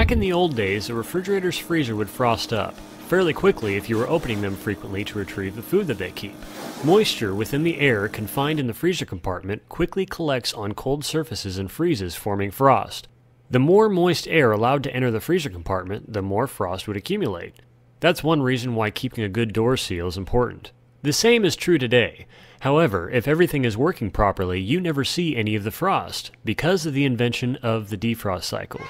Back in the old days, a refrigerator's freezer would frost up fairly quickly if you were opening them frequently to retrieve the food that they keep. Moisture within the air confined in the freezer compartment quickly collects on cold surfaces and freezes, forming frost. The more moist air allowed to enter the freezer compartment, the more frost would accumulate. That's one reason why keeping a good door seal is important. The same is true today. However, if everything is working properly, you never see any of the frost, because of the invention of the defrost cycle.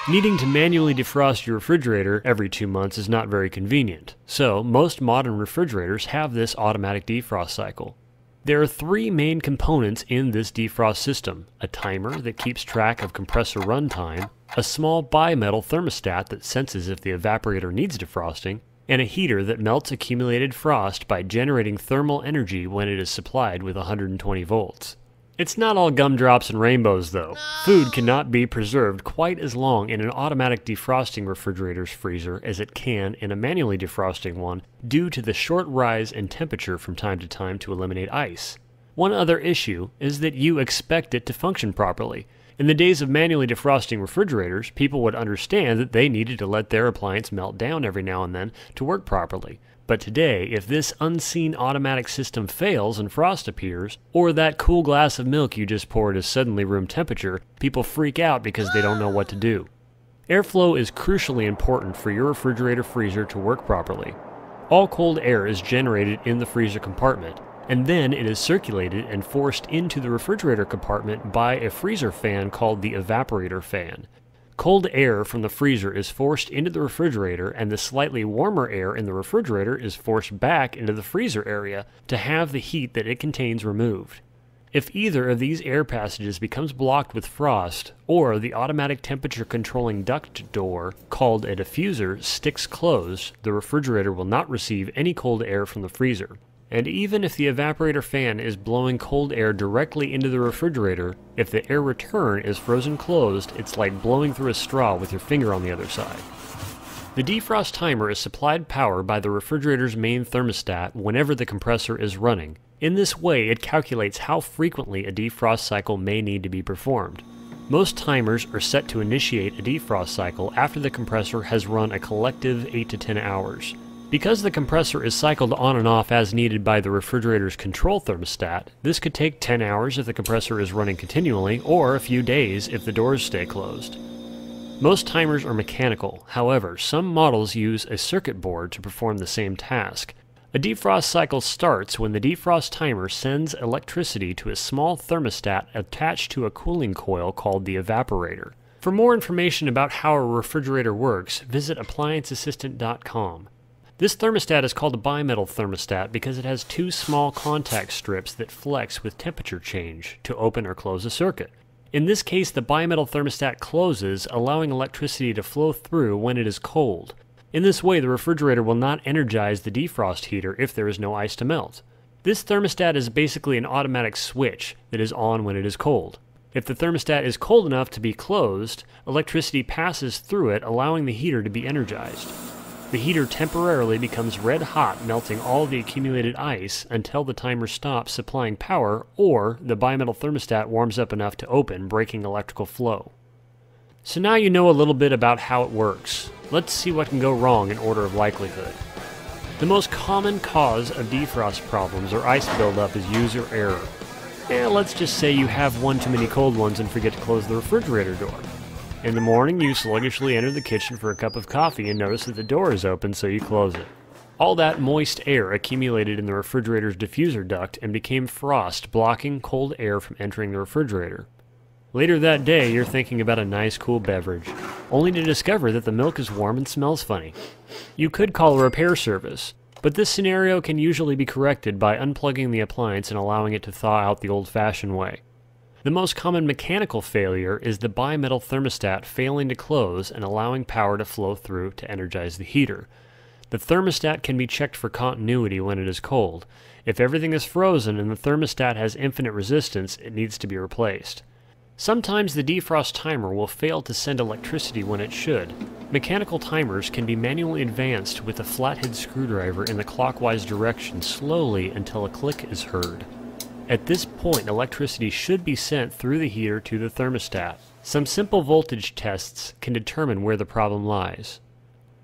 Needing to manually defrost your refrigerator every 2 months is not very convenient, so most modern refrigerators have this automatic defrost cycle. There are 3 main components in this defrost system: a timer that keeps track of compressor runtime, a small bimetal thermostat that senses if the evaporator needs defrosting, and a heater that melts accumulated frost by generating thermal energy when it is supplied with 120 volts. It's not all gumdrops and rainbows though. Food cannot be preserved quite as long in an automatic defrosting refrigerator's freezer as it can in a manually defrosting one due to the short rise in temperature from time to time to eliminate ice. One other issue is that you expect it to function properly. In the days of manually defrosting refrigerators, people would understand that they needed to let their appliance melt down every now and then to work properly. But today, if this unseen automatic system fails and frost appears, or that cool glass of milk you just poured is suddenly room temperature, people freak out because they don't know what to do. Airflow is crucially important for your refrigerator freezer to work properly. All cold air is generated in the freezer compartment, and then it is circulated and forced into the refrigerator compartment by a freezer fan called the evaporator fan. Cold air from the freezer is forced into the refrigerator, and the slightly warmer air in the refrigerator is forced back into the freezer area to have the heat that it contains removed. If either of these air passages becomes blocked with frost, or the automatic temperature controlling duct door, called a diffuser, sticks closed, the refrigerator will not receive any cold air from the freezer. And even if the evaporator fan is blowing cold air directly into the refrigerator, if the air return is frozen closed, it's like blowing through a straw with your finger on the other side. The defrost timer is supplied power by the refrigerator's main thermostat whenever the compressor is running. In this way, it calculates how frequently a defrost cycle may need to be performed. Most timers are set to initiate a defrost cycle after the compressor has run a collective 8 to 10 hours. Because the compressor is cycled on and off as needed by the refrigerator's control thermostat, this could take 10 hours if the compressor is running continually, or a few days if the doors stay closed. Most timers are mechanical. However, some models use a circuit board to perform the same task. A defrost cycle starts when the defrost timer sends electricity to a small thermostat attached to a cooling coil called the evaporator. For more information about how a refrigerator works, visit applianceassistant.com. This thermostat is called a bimetal thermostat because it has 2 small contact strips that flex with temperature change to open or close a circuit. In this case, the bimetal thermostat closes, allowing electricity to flow through when it is cold. In this way, the refrigerator will not energize the defrost heater if there is no ice to melt. This thermostat is basically an automatic switch that is on when it is cold. If the thermostat is cold enough to be closed, electricity passes through it, allowing the heater to be energized. The heater temporarily becomes red hot, melting all the accumulated ice until the timer stops supplying power, or the bimetal thermostat warms up enough to open, breaking electrical flow. So now you know a little bit about how it works. Let's see what can go wrong in order of likelihood. The most common cause of defrost problems or ice buildup is user error. Let's just say you have one too many cold ones and forget to close the refrigerator door. In the morning, you sluggishly enter the kitchen for a cup of coffee and notice that the door is open, so you close it. All that moist air accumulated in the refrigerator's diffuser duct and became frost, blocking cold air from entering the refrigerator. Later that day, you're thinking about a nice cool beverage, only to discover that the milk is warm and smells funny. You could call a repair service, but this scenario can usually be corrected by unplugging the appliance and allowing it to thaw out the old-fashioned way. The most common mechanical failure is the bimetal thermostat failing to close and allowing power to flow through to energize the heater. The thermostat can be checked for continuity when it is cold. If everything is frozen and the thermostat has infinite resistance, it needs to be replaced. Sometimes the defrost timer will fail to send electricity when it should. Mechanical timers can be manually advanced with a flathead screwdriver in the clockwise direction slowly until a click is heard. At this point, electricity should be sent through the heater to the thermostat. Some simple voltage tests can determine where the problem lies.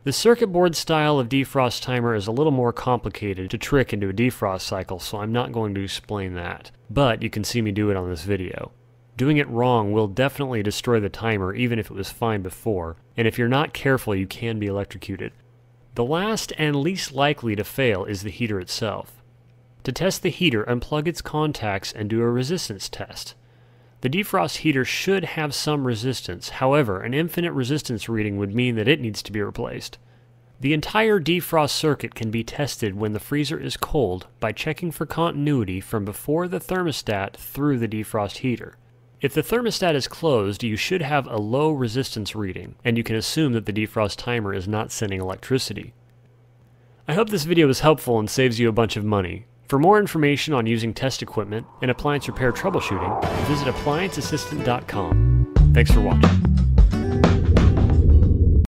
The circuit board style of defrost timer is a little more complicated to trick into a defrost cycle, so I'm not going to explain that. But you can see me do it on this video. Doing it wrong will definitely destroy the timer even if it was fine before, and if you're not careful you can be electrocuted. The last and least likely to fail is the heater itself. To test the heater, unplug its contacts and do a resistance test. The defrost heater should have some resistance, however, an infinite resistance reading would mean that it needs to be replaced. The entire defrost circuit can be tested when the freezer is cold by checking for continuity from before the thermostat through the defrost heater. If the thermostat is closed, you should have a low resistance reading, and you can assume that the defrost timer is not sending electricity. I hope this video was helpful and saves you a bunch of money. For more information on using test equipment and appliance repair troubleshooting, visit applianceassistant.com. Thanks for watching.